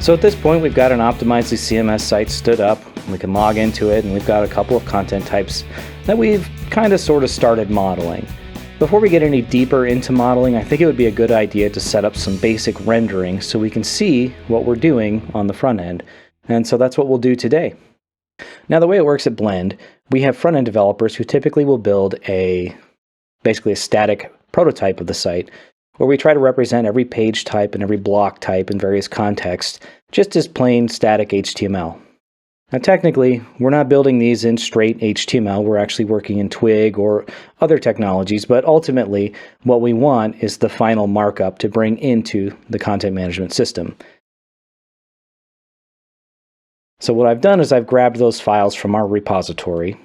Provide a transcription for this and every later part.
So at this point, we've got an Optimizely CMS site stood up. We can log into it, and we've got a couple of content types that we've kind of sort of started modeling. Before we get any deeper into modeling, I think it would be a good idea to set up some basic rendering so we can see what we're doing on the front end. And so that's what we'll do today. Now, the way it works at Blend, we have front-end developers who typically will build basically a static prototype of the site, where we try to represent every page type and every block type in various contexts, just as plain static HTML. Now technically, we're not building these in straight HTML, we're actually working in Twig or other technologies, but ultimately what we want is the final markup to bring into the content management system. So what I've done is I've grabbed those files from our repository.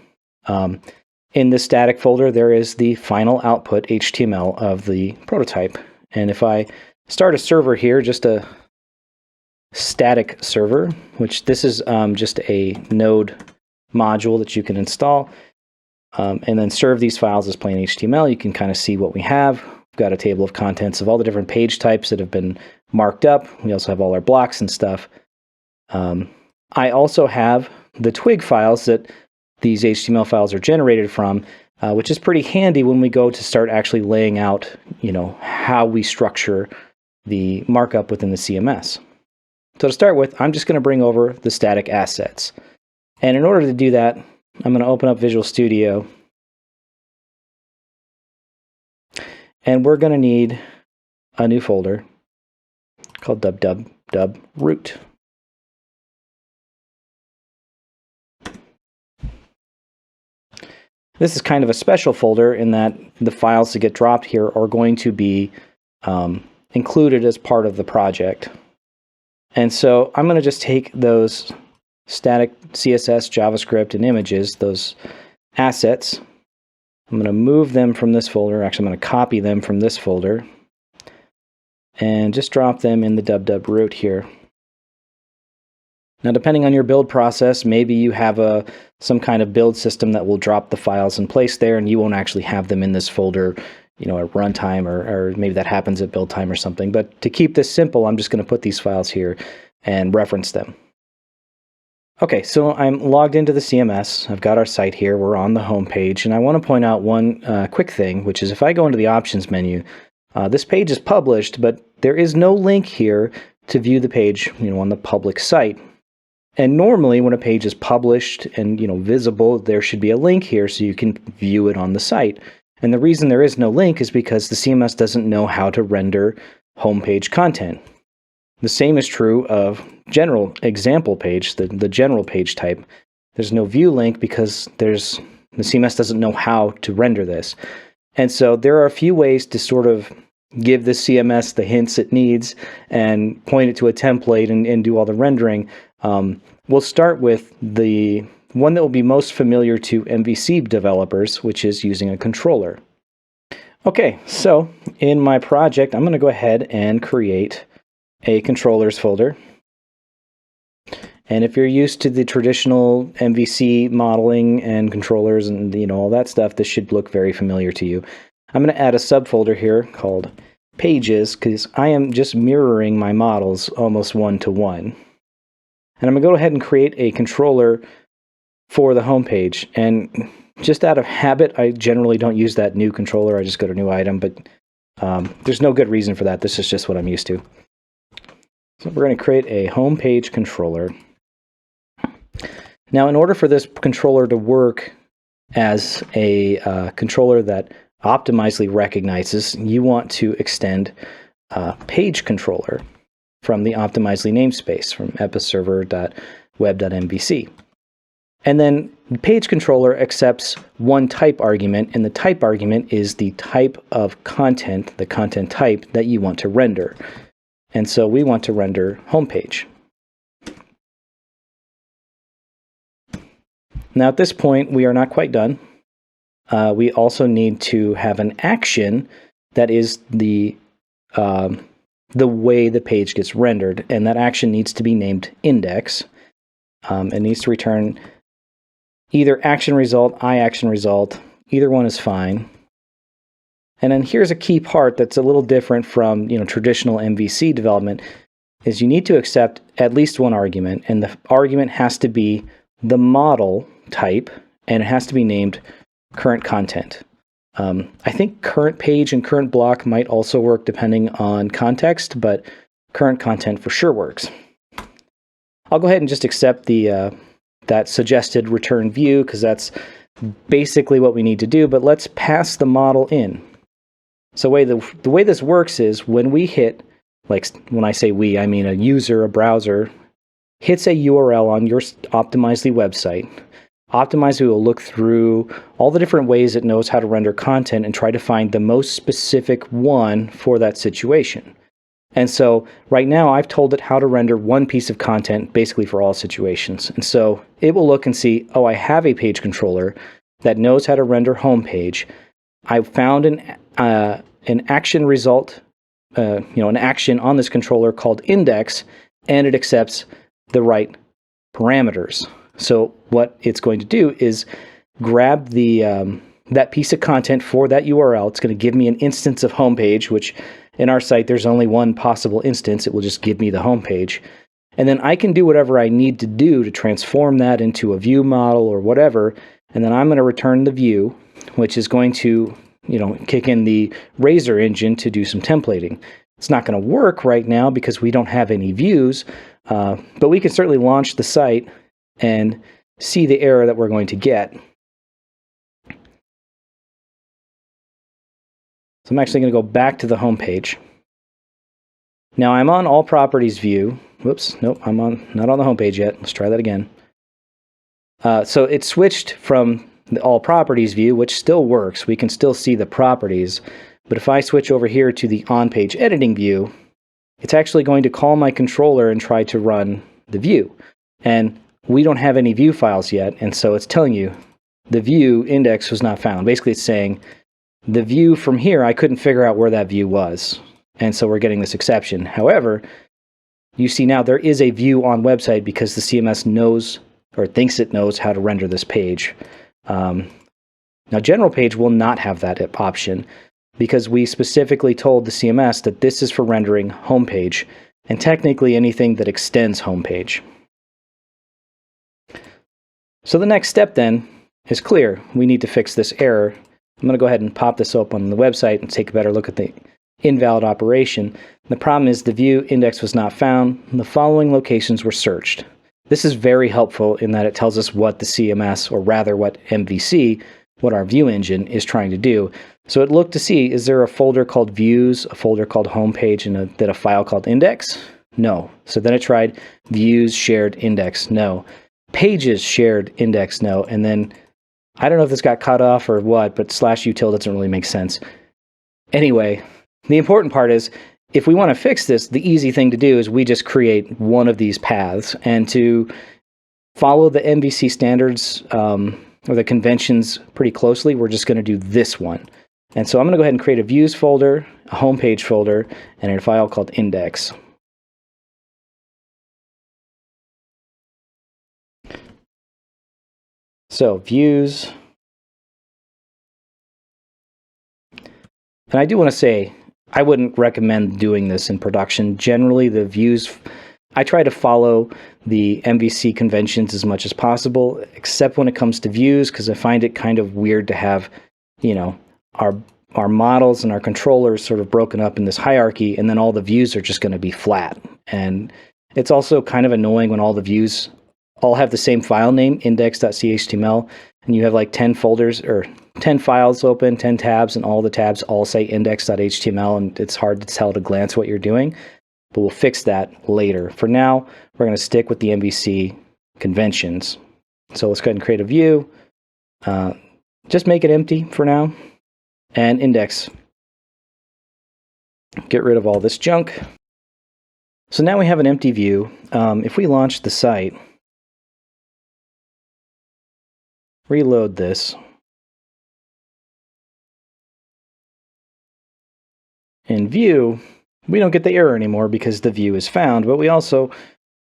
In the static folder, there is the final output HTML of the prototype. And if I start a server here, just a static server, which this is just a node module that you can install, and then serve these files as plain HTML, you can kind of see what we have. We've got a table of contents of all the different page types that have been marked up. We also have all our blocks and stuff. I also have the Twig files that these HTML files are generated from, which is pretty handy when we go to start actually laying out, how we structure the markup within the CMS. So to start with, I'm just going to bring over the static assets. And in order to do that, I'm going to open up Visual Studio. And we're going to need a new folder called root. This is kind of a special folder in that the files that get dropped here are going to be included as part of the project. And so I'm going to just take those static CSS, JavaScript, and images, those assets. I'm going to move them from this folder. Actually, I'm going to copy them from this folder and just drop them in the root here. Now, depending on your build process, maybe you have some kind of build system that will drop the files in place there, and you won't actually have them in this folder, at runtime, or maybe that happens at build time or something. But to keep this simple, I'm just going to put these files here and reference them. Okay, so I'm logged into the CMS. I've got our site here. We're on the home page, and I want to point out one quick thing, which is if I go into the options menu, this page is published, but there is no link here to view the page, on the public site. And normally when a page is published and visible, there should be a link here so you can view it on the site. And the reason there is no link is because the CMS doesn't know how to render homepage content. The same is true of general example page, the general page type. There's no view link because the CMS doesn't know how to render this. And so there are a few ways to sort of give the CMS the hints it needs and point it to a template and do all the rendering. We'll start with the one that will be most familiar to MVC developers, which is using a controller. Okay, so in my project, I'm going to go ahead and create a controllers folder. And if you're used to the traditional MVC modeling and controllers and all that stuff, this should look very familiar to you. I'm going to add a subfolder here called Pages because I am just mirroring my models almost one-to-one. And I'm going to go ahead and create a controller for the home page. And just out of habit, I generally don't use that new controller. I just go to new item, but there's no good reason for that. This is just what I'm used to. So we're going to create a home page controller. Now, in order for this controller to work as a controller that Optimizely recognizes, you want to extend page controller from the Optimizely namespace from episerver.web.mvc. And then page controller accepts one type argument, and the type argument is the type of content, the content type that you want to render. And so we want to render homepage. Now at this point, we are not quite done. We also need to have an action that is the way the page gets rendered, and that action needs to be named index. It needs to return either action result, iAction result. Either one is fine. And then here's a key part that's a little different from traditional MVC development. is you need to accept at least one argument, and the argument has to be the model type, and it has to be named current content. I think current page and current block might also work depending on context, but current content for sure works. I'll go ahead and just accept the that suggested return view, because that's basically what we need to do, but let's pass the model in. So the way this works is when we hit, like when I say we, I mean a user, a browser, hits a URL on your Optimizely website, Optimizely will look through all the different ways it knows how to render content and try to find the most specific one for that situation. And so right now I've told it how to render one piece of content basically for all situations. And so it will look and see, oh, I have a page controller that knows how to render homepage. I found an action result, an action on this controller called index, and it accepts the right parameters. So what it's going to do is grab the that piece of content for that URL. It's going to give me an instance of homepage, which in our site there's only one possible instance. It will just give me the homepage. And then I can do whatever I need to do to transform that into a view model or whatever. And then I'm going to return the view, which is going to kick in the Razor engine to do some templating. It's not going to work right now because we don't have any views, but we can certainly launch the site and see the error that we're going to get. So I'm actually going to go back to the home page. Now I'm on all properties view. Whoops, nope, I'm not on the home page yet. Let's try that again. So it switched from the all properties view, which still works. We can still see the properties. But if I switch over here to the on-page editing view, it's actually going to call my controller and try to run the view. And we don't have any view files yet, and so it's telling you the view index was not found. Basically, it's saying the view from here, I couldn't figure out where that view was. And so we're getting this exception. However, you see now there is a view on website because the CMS knows or thinks it knows how to render this page. Now, general page will not have that option because we specifically told the CMS that this is for rendering homepage and technically anything that extends homepage. So the next step then is clear. We need to fix this error. I'm going to go ahead and pop this up on the website and take a better look at the invalid operation. The problem is the view index was not found, and the following locations were searched. This is very helpful in that it tells us what the CMS, or rather what MVC, what our view engine is trying to do. So it looked to see, is there a folder called views, a folder called homepage, and then a file called index? No. So then it tried views shared index, no. Pages shared index, no. And then I don't know if this got cut off or what, but /util doesn't really make sense. Anyway, the important part is if we want to fix this, the easy thing to do is we just create one of these paths, and to follow the MVC standards or the conventions pretty closely, we're just going to do this one. And so I'm going to go ahead and create a views folder, a homepage folder, and a file called index. So views. And I do want to say, I wouldn't recommend doing this in production. Generally, the views, I try to follow the MVC conventions as much as possible, except when it comes to views, because I find it kind of weird to have, our models and our controllers sort of broken up in this hierarchy, and then all the views are just going to be flat. And it's also kind of annoying when all the views all have the same file name, index.chtml, and you have like 10 folders or 10 files open, 10 tabs, and all the tabs all say index.html, and it's hard to tell at a glance what you're doing, but we'll fix that later. For now, we're going to stick with the MVC conventions. So let's go ahead and create a view. Just make it empty for now, and index. Get rid of all this junk. So now we have an empty view. If we launch the site, reload this, in view, we don't get the error anymore because the view is found, but we also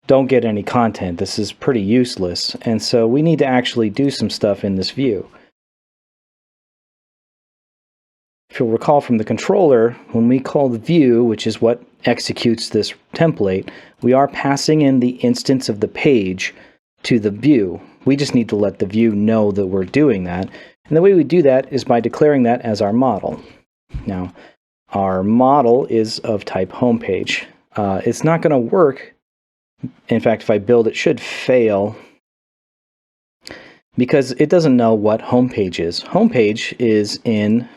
don't get any content. This is pretty useless, and so we need to actually do some stuff in this view. If you'll recall from the controller, when we call the view, which is what executes this template, we are passing in the instance of the page to the view. We just need to let the view know that we're doing that. And the way we do that is by declaring that as our model. Now, our model is of type homepage. It's not going to work. In fact, if I build it, should fail because it doesn't know what homepage is. Homepage is in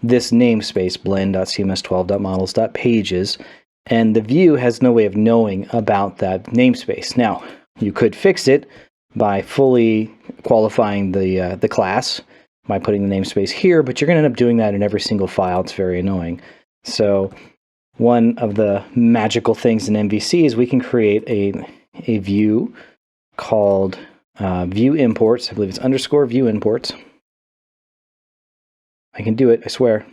this namespace, blend.cms12.models.pages, and the view has no way of knowing about that namespace. Now, you could fix it by fully qualifying the class by putting the namespace here, but you're going to end up doing that in every single file. It's very annoying. So one of the magical things in MVC is we can create a view called view imports. I believe it's underscore view imports. I can do it, I swear.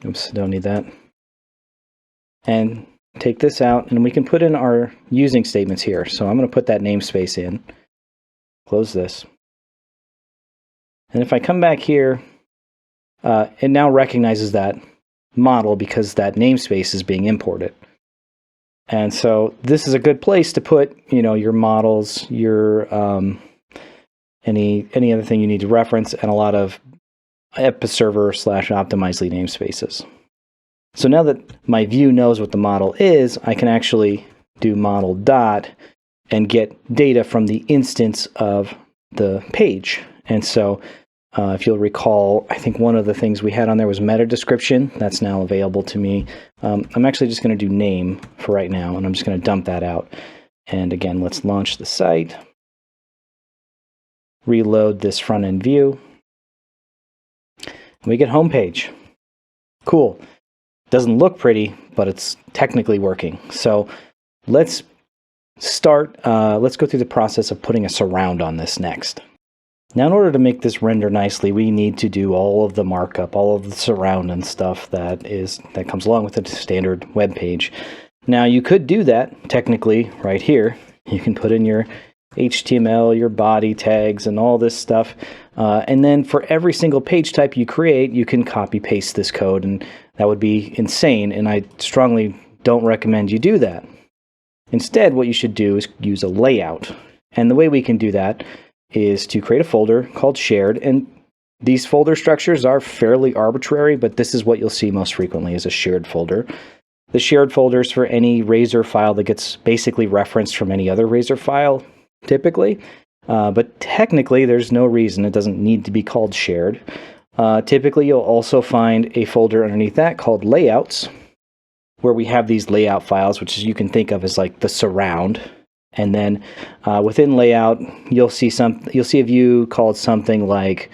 Oops, don't need that. And take this out, and we can put in our using statements here. So I'm going to put that namespace in. Close this. And if I come back here, it now recognizes that model because that namespace is being imported. And so this is a good place to put, your models, your any other thing you need to reference, and a lot of episerver/Optimizely namespaces. So now that my view knows what the model is, I can actually do model dot and get data from the instance of the page. And so if you'll recall, I think one of the things we had on there was meta description. That's now available to me. I'm actually just going to do name for right now, and I'm just going to dump that out. And again, let's launch the site. Reload this front-end view. We get homepage. Cool. Doesn't look pretty, but it's technically working. So let's start, let's go through the process of putting a surround on this next. Now, in order to make this render nicely, we need to do all of the markup, all of the surround and stuff that comes along with a standard web page. Now, you could do that technically right here. You can put in your HTML, your body tags, and all this stuff. And then for every single page type you create, you can copy paste this code, and that would be insane. And I strongly don't recommend you do that. Instead, what you should do is use a layout. And the way we can do that is to create a folder called shared. And these folder structures are fairly arbitrary, but this is what you'll see most frequently is a shared folder. The shared folder is for any Razor file that gets basically referenced from any other Razor file, typically. But technically, there's no reason it doesn't need to be called shared. Typically, you'll also find a folder underneath that called layouts, where we have these layout files, which you can think of as like the surround. And then within layout, you'll see a view called something like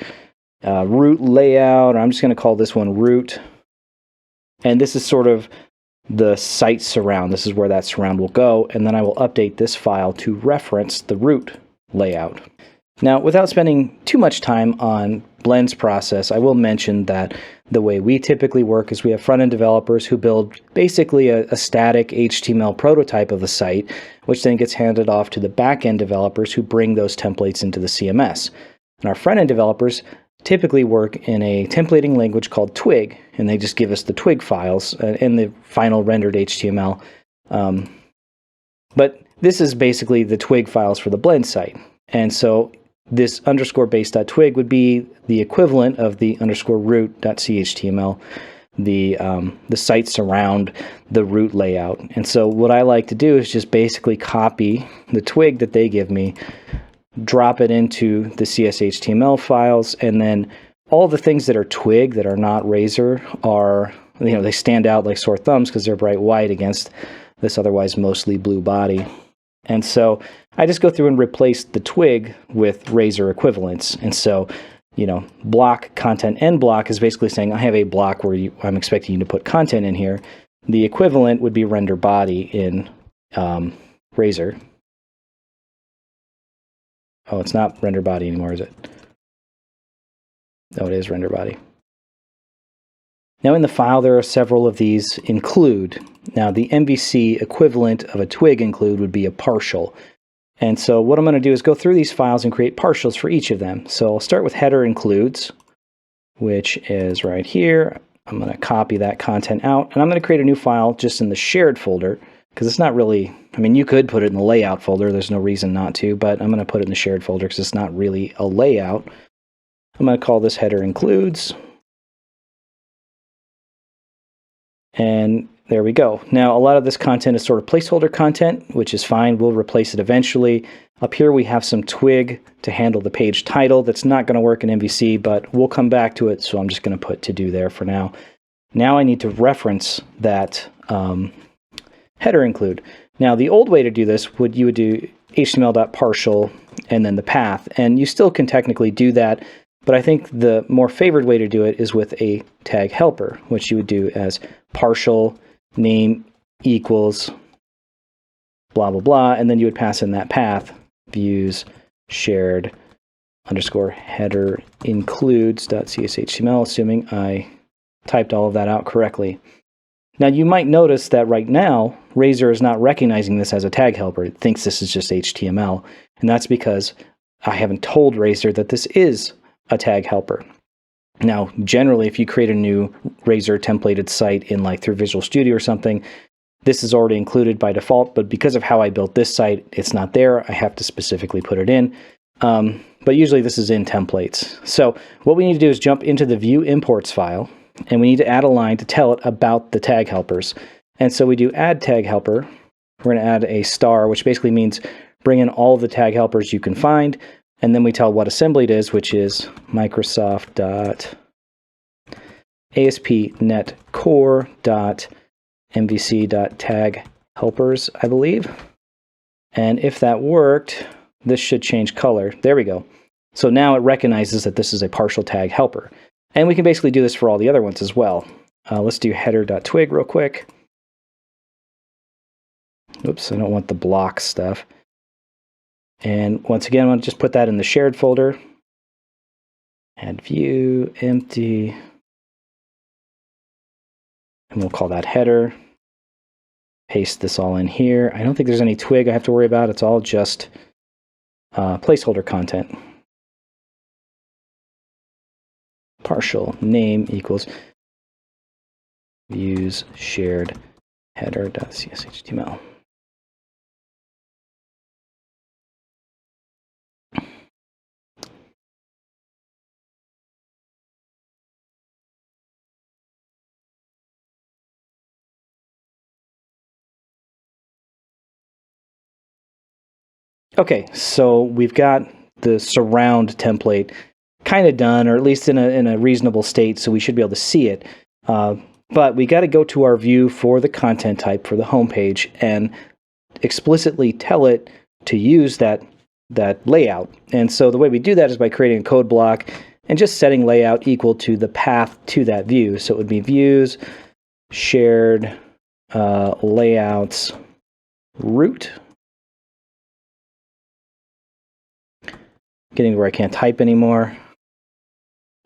root layout, or I'm just going to call this one root. And this is sort of the site surround. This is where that surround will go. And then I will update this file to reference the root layout. Now, without spending too much time on Blend's process, I will mention that the way we typically work is we have front-end developers who build basically a static HTML prototype of the site, which then gets handed off to the back-end developers who bring those templates into the CMS. And our front-end developers typically work in a templating language called Twig, and they just give us the Twig files and the final rendered HTML. But this is basically the Twig files for the Blend site. And so this underscore base.twig would be the equivalent of the underscore root.chtml, the sites around the root layout. And so what I like to do is just basically copy the twig that they give me, drop it into the CSHTML files, and then all the things that are twig that are not Razor are, they stand out like sore thumbs because they're bright white against this otherwise mostly blue body. And so I just go through and replace the twig with Razor equivalents. And so, block, content, end block is basically saying I have a block where I'm expecting you to put content in here. The equivalent would be render body in Razor. Oh, it's not render body anymore, is it? No, it is render body. Now in the file, there are several of these include. Now the MVC equivalent of a twig include would be a partial. And so what I'm going to do is go through these files and create partials for each of them. So I'll start with header includes, which is right here. I'm going to copy that content out, and I'm going to create a new file just in the shared folder, because it's not really, I mean, you could put it in the layout folder. There's no reason not to, but I'm going to put it in the shared folder because it's not really a layout. I'm going to call this header includes. And there we go. Now, a lot of this content is sort of placeholder content, which is fine. We'll replace it eventually. Up here, we have some twig to handle the page title. That's not going to work in MVC, but we'll come back to it. So I'm just going to put to do there for now. Now I need to reference that header include. Now, the old way to do this you would do html.partial and then the path. And you still can technically do that. But I think the more favored way to do it is with a tag helper, which you would do as partial name equals blah, blah, blah. And then you would pass in that path, views shared underscore header includes.cshtml, assuming I typed all of that out correctly. Now, you might notice that right now, Razor is not recognizing this as a tag helper. It thinks this is just HTML. And that's because I haven't told Razor that this is a tag helper. Now, generally, if you create a new Razor templated site in through Visual Studio or something, this is already included by default, but because of how I built this site, it's not there. I have to specifically put it in. But usually this is in templates. So what we need to do is jump into the view imports file, and we need to add a line to tell it about the tag helpers. And so we do add tag helper. We're going to add a star, which basically means bring in all of the tag helpers you can find. And then we tell what assembly it is, which is Microsoft.ASP.NET Core.MVC.tag helpers, I believe. And if that worked, this should change color. There we go. So now it recognizes that this is a partial tag helper. And we can basically do this for all the other ones as well. Let's do header.twig real quick. Oops, I don't want the block stuff. And once again, I'm going to just put that in the shared folder. Add view, empty. And we'll call that header. Paste this all in here. I don't think there's any twig I have to worry about. It's all just placeholder content. Partial name equals views shared header.cshtml. Okay, so we've got the surround template kind of done, or at least in a reasonable state, so we should be able to see it. But we got to go to our view for the content type for the home page and explicitly tell it to use that layout. And so the way we do that is by creating a code block and just setting layout equal to the path to that view. So it would be views shared layouts root. Getting to where I can't type anymore.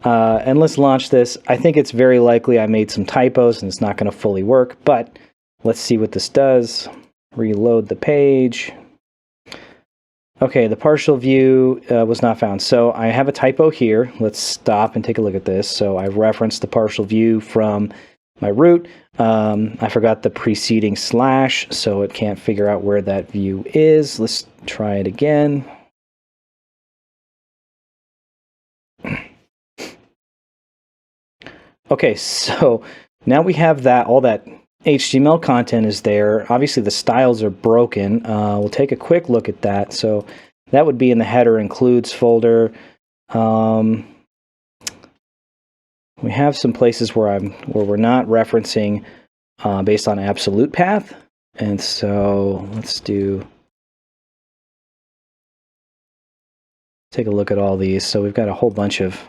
And let's launch this. I think it's very likely I made some typos and it's not going to fully work, but let's see what this does. Reload the page. Okay, the partial view was not found. So I have a typo here. Let's stop and take a look at this. So I referenced the partial view from my root. I forgot the preceding slash, so it can't figure out where that view is. Let's try it again. Okay, so now we have that, all that HTML content is there. Obviously the styles are broken. We'll take a quick look at that. So that would be in the header includes folder. We have some places where we're not referencing based on absolute path. And so let's take a look at all these. So we've got a whole bunch of,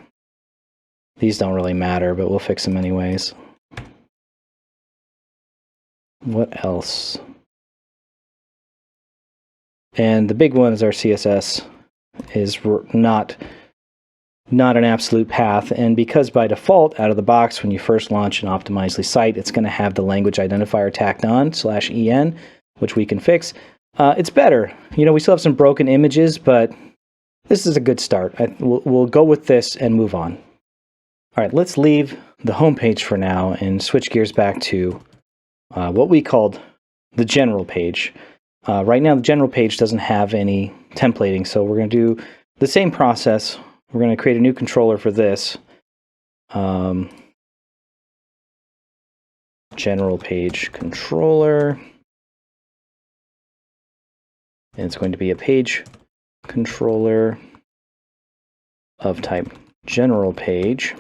these don't really matter, but we'll fix them anyways. What else? And the big one is our CSS is not an absolute path. And because by default, out of the box, when you first launch an Optimizely site, it's going to have the language identifier tacked on /en, which we can fix. It's better. You know, we still have some broken images, but this is a good start. We'll go with this and move on. All right, let's leave the home page for now and switch gears back to what we called the general page. Right now, the general page doesn't have any templating, so we're going to do the same process. We're going to create a new controller for this. General page controller. And it's going to be a page controller of type general page.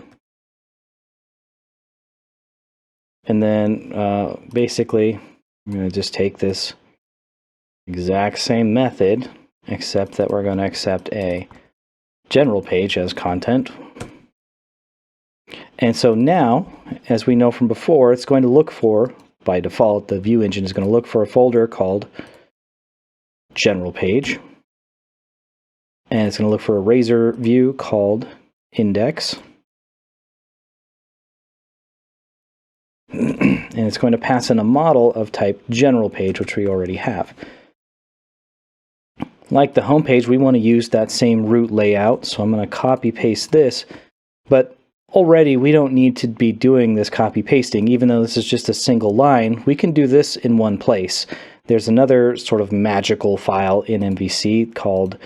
And then basically, I'm going to just take this exact same method, except that we're going to accept a general page as content. And so now, as we know from before, it's going to look for, by default, the view engine is going to look for a folder called general page. And it's going to look for a razor view called index. And it's going to pass in a model of type general page, which we already have. Like the home page, we want to use that same root layout, so I'm going to copy paste this, but already we don't need to be doing this copy pasting. Even though this is just a single line, we can do this in one place. There's another sort of magical file in MVC called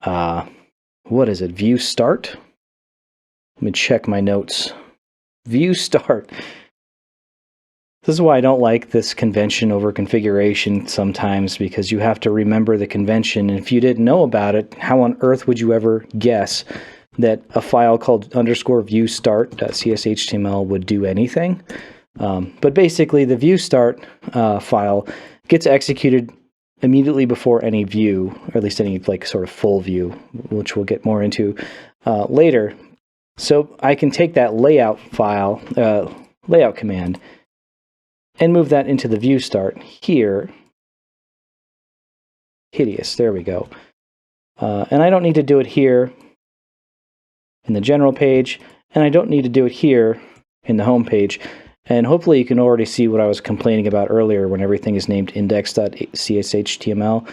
what is it, view start? Let me check my notes. View start. This is why I don't like this convention over configuration sometimes, because you have to remember the convention, and if you didn't know about it, how on earth would you ever guess that a file called _viewstart.cshtml would do anything? But basically, the view start file gets executed immediately before any view, or at least any like sort of full view, which we'll get more into later. So I can take that layout file, layout command, and move that into the view start here. Hideous, there we go. And I don't need to do it here in the general page, and I don't need to do it here in the home page. And hopefully you can already see what I was complaining about earlier when everything is named index.cshtml.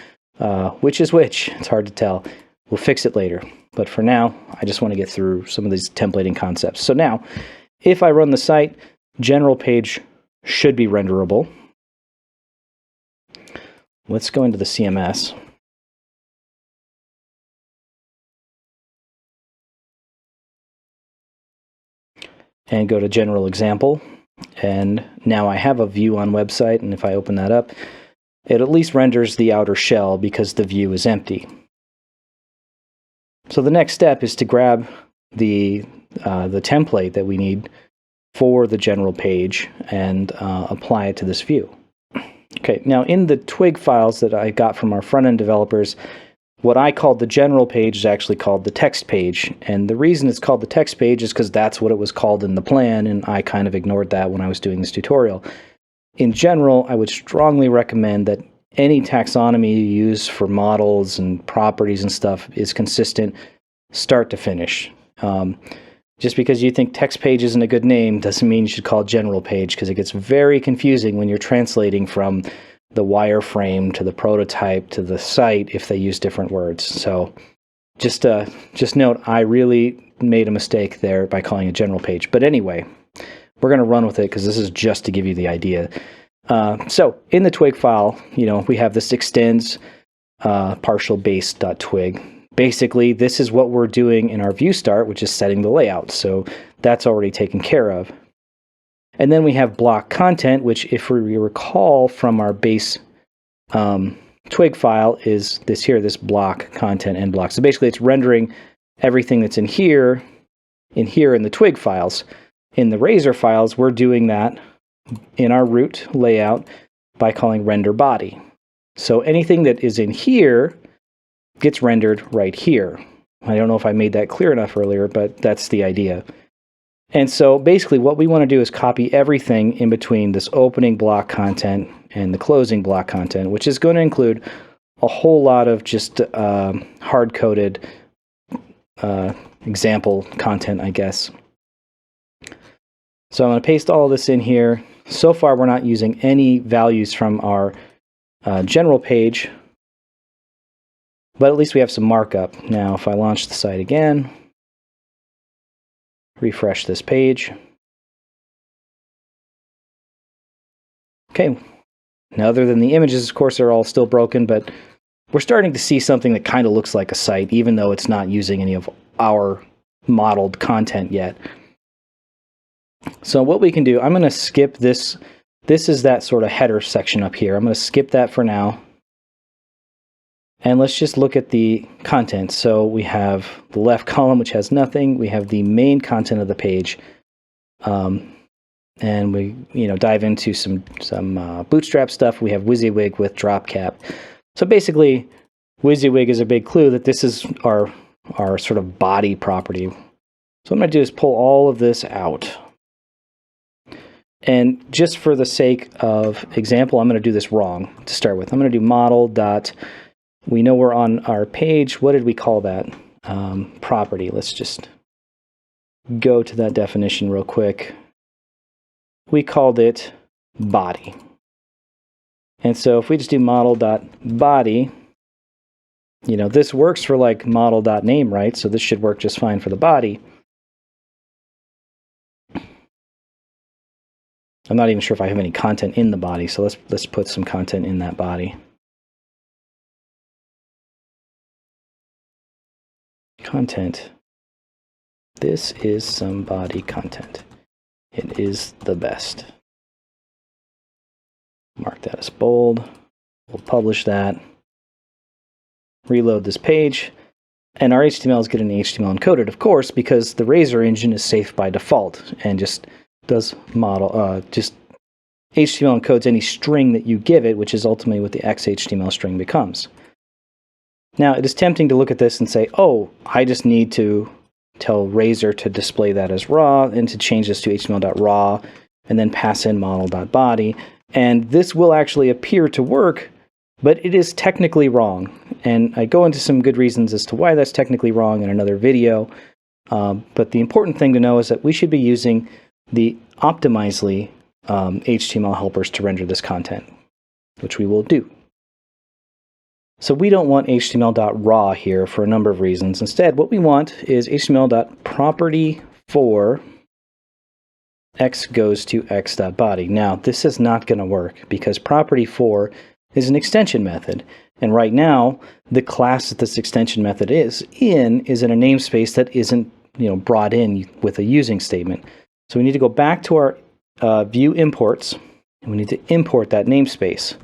Which is which? It's hard to tell. We'll fix it later. But for now, I just want to get through some of these templating concepts. So now, if I run the site, general page should be renderable. Let's go into the CMS. And go to general example. And now I have a view on website, and if I open that up, it at least renders the outer shell because the view is empty. So the next step is to grab the template that we need for the general page and apply it to this view. Okay, now in the twig files that I got from our front-end developers, what I called the general page is actually called the text page. And the reason it's called the text page is because that's what it was called in the plan, and I kind of ignored that when I was doing this tutorial. In general, I would strongly recommend that any taxonomy you use for models and properties and stuff is consistent start to finish. Just because you think text page isn't a good name doesn't mean you should call it general page, because it gets very confusing when you're translating from the wireframe to the prototype to the site if they use different words. So just note, I really made a mistake there by calling it general page. But anyway, we're going to run with it because this is just to give you the idea. So in the twig file, we have this extends partial base.twig. Basically, this is what we're doing in our view start, which is setting the layout. So that's already taken care of. And then we have block content, which if we recall from our base twig file is this here, this block content end block. So basically it's rendering everything that's in here in the twig files. In the razor files, we're doing that in our root layout by calling render body. So anything that is in here gets rendered right here. I don't know if I made that clear enough earlier, but that's the idea. And so basically what we want to do is copy everything in between this opening block content and the closing block content, which is going to include a whole lot of just hard-coded example content, I guess. So I'm going to paste all this in here. So far, we're not using any values from our general page, but at least we have some markup. Now, if I launch the site again, refresh this page. Okay, now other than the images, of course, they're all still broken, but we're starting to see something that kind of looks like a site, even though it's not using any of our modeled content yet. So what we can do, I'm going to skip this. This is that sort of header section up here. I'm going to skip that for now. And let's just look at the content. So we have the left column, which has nothing. We have the main content of the page. And we dive into some Bootstrap stuff. We have WYSIWYG with drop cap. So basically, WYSIWYG is a big clue that this is our sort of body property. So what I'm going to do is pull all of this out. And just for the sake of example, I'm going to do this wrong to start with. I'm going to do model dot. We know we're on our page. What did we call that? Property. Let's just go to that definition real quick. We called it body. And so if we just do model.body, this works for like model.name, right? So this should work just fine for the body. I'm not even sure if I have any content in the body, so let's put some content in that body. Content. This is some body content. It is the best. Mark that as bold. We'll publish that. Reload this page. And our HTML is getting HTML encoded, of course, because the Razor engine is safe by default and just does just HTML encodes any string that you give it, which is ultimately what the XHTML string becomes. Now, it is tempting to look at this and say, oh, I just need to tell Razor to display that as raw and to change this to html.raw and then pass in model.body. And this will actually appear to work, but it is technically wrong. And I go into some good reasons as to why that's technically wrong in another video. But the important thing to know is that we should be using the Optimizely HTML helpers to render this content, which we will do. So we don't want html.raw here for a number of reasons. Instead, what we want is html.property for x goes to x.body. Now, this is not going to work because property for is an extension method. And right now, the class that this extension method is in a namespace that isn't brought in with a using statement. So we need to go back to our view imports, and we need to import that namespace.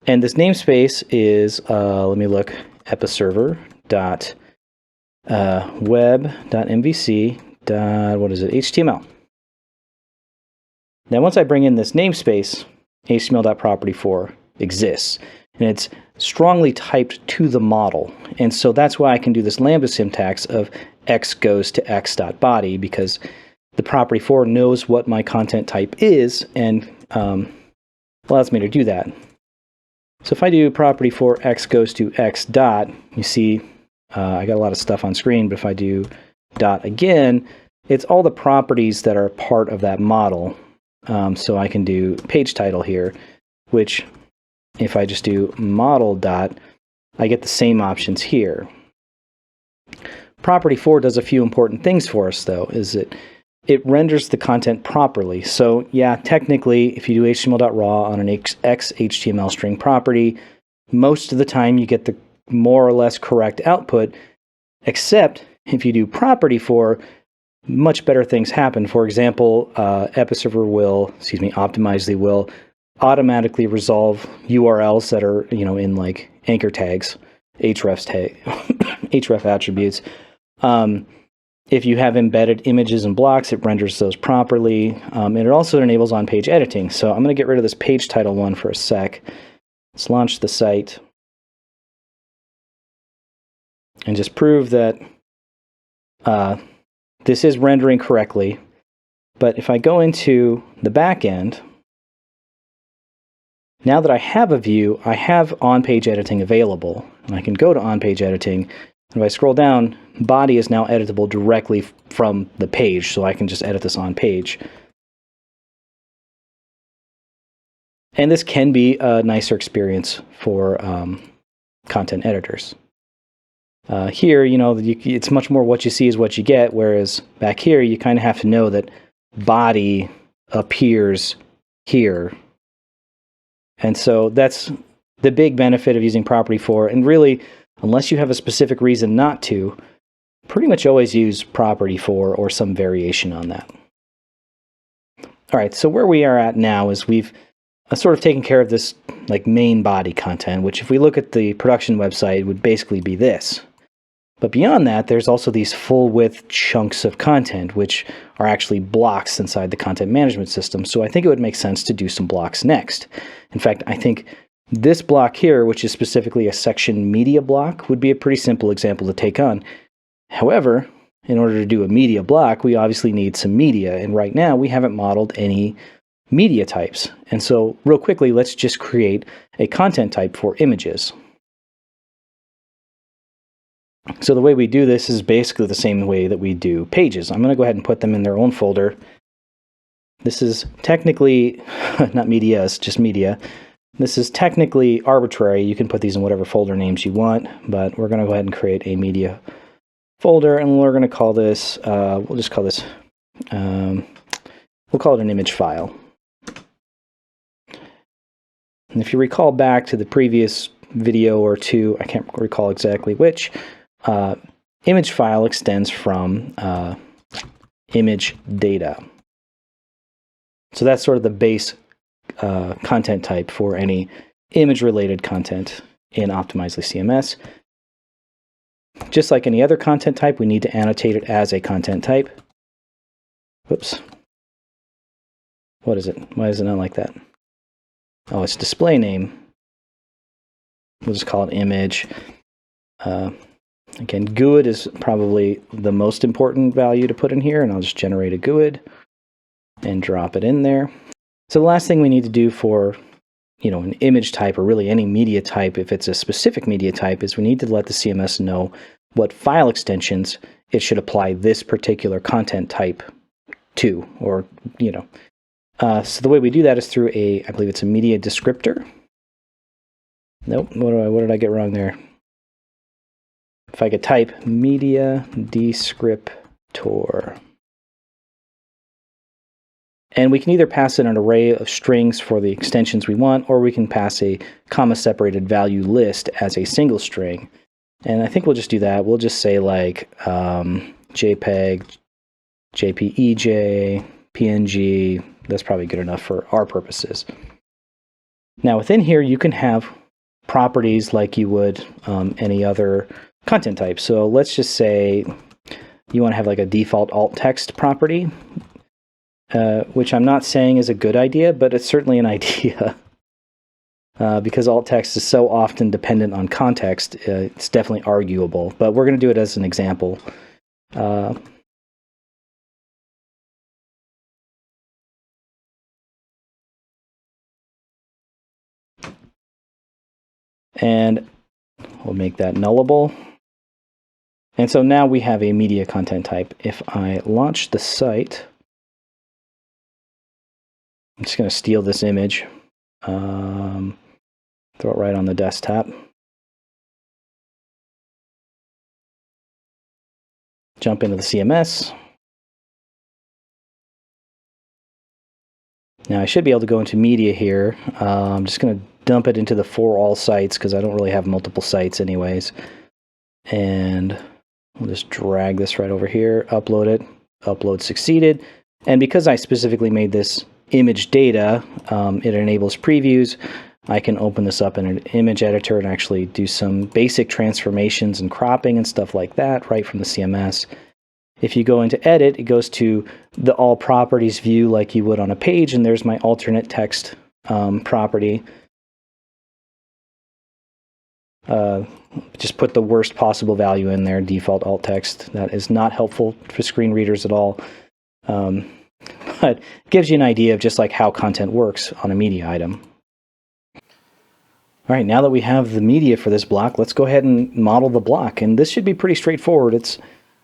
And this namespace is, let me look, episerver.web.mvc.html. Now, once I bring in this namespace, html.property4 exists, and it's strongly typed to the model. And so that's why I can do this Lambda syntax of x goes to x.body, because the property for knows what my content type is and allows me to do that. So if I do property for x goes to x dot, you see I got a lot of stuff on screen, but if I do dot again, it's all the properties that are part of that model. So I can do page title here, which if I just do model dot, I get the same options here. Property for does a few important things for us, though, is it renders the content properly. So yeah, technically, if you do html.raw on an XHTML string property, most of the time you get the more or less correct output, except if you do property for, much better things happen. For example, Optimizely will automatically resolve URLs that are, in like anchor tags, href attributes. If you have embedded images and blocks, it renders those properly. And it also enables on-page editing. So I'm going to get rid of this page title one for a sec. Let's launch the site and just prove that this is rendering correctly. But if I go into the back end, now that I have a view, I have on-page editing available. And I can go to on-page editing. And if I scroll down, body is now editable directly from the page, so I can just edit this on page. And this can be a nicer experience for content editors. Here, it's much more what you see is what you get, whereas back here, you kind of have to know that body appears here. And so that's the big benefit of using property for, and really, unless you have a specific reason not to, pretty much always use property for or some variation on that. All right, so where we are at now is we've sort of taken care of this like main body content, which if we look at the production website would basically be this. But beyond that, there's also these full width chunks of content, which are actually blocks inside the content management system. So I think it would make sense to do some blocks next. In fact, I think this block here, which is specifically a section media block, would be a pretty simple example to take on. However, in order to do a media block, we obviously need some media. And right now, we haven't modeled any media types. And so real quickly, let's just create a content type for images. So the way we do this is basically the same way that we do pages. I'm going to go ahead and put them in their own folder. This is technically not media, it's just media. This is technically arbitrary. You can put these in whatever folder names you want, but we're going to go ahead and create a media folder, and we're going to call this, we'll just call this, we'll call it an image file. And if you recall back to the previous video or two, I can't recall exactly which, image file extends from image data. So that's sort of the base content type for any image-related content in Optimizely CMS. Just like any other content type, we need to annotate it as a content type. Whoops. What is it? Why is it not like that? Oh, it's display name. We'll just call it image. Again, GUID is probably the most important value to put in here, and I'll just generate a GUID and drop it in there. So the last thing we need to do for, an image type or really any media type, if it's a specific media type, is we need to let the CMS know what file extensions it should apply this particular content type to, or, so the way we do that is through I believe it's a media descriptor. Nope, what did I get wrong there? If I could type media descriptor. And we can either pass in an array of strings for the extensions we want, or we can pass a comma-separated value list as a single string. And I think we'll just do that. We'll just say like JPEG, JPEJ, PNG. That's probably good enough for our purposes. Now within here, you can have properties like you would any other content type. So let's just say you want to have like a default alt text property, which I'm not saying is a good idea, but it's certainly an idea. Because alt text is so often dependent on context, it's definitely arguable. But we're going to do it as an example. And we'll make that nullable. And so now we have a media content type. If I launch the site, I'm just going to steal this image, throw it right on the desktop. Jump into the CMS. Now I should be able to go into media here. I'm just going to dump it into the for all sites because I don't really have multiple sites anyways. And we'll just drag this right over here, upload it. Upload succeeded. And because I specifically made this image data, it enables previews. I can open this up in an image editor and actually do some basic transformations and cropping and stuff like that right from the CMS. If you go into edit, it goes to the all properties view like you would on a page, and there's my alternate text property. Just put the worst possible value in there, default alt text. That is not helpful for screen readers at all. But it gives you an idea of just like how content works on a media item. All right, now that we have the media for this block, let's go ahead and model the block. And this should be pretty straightforward. It's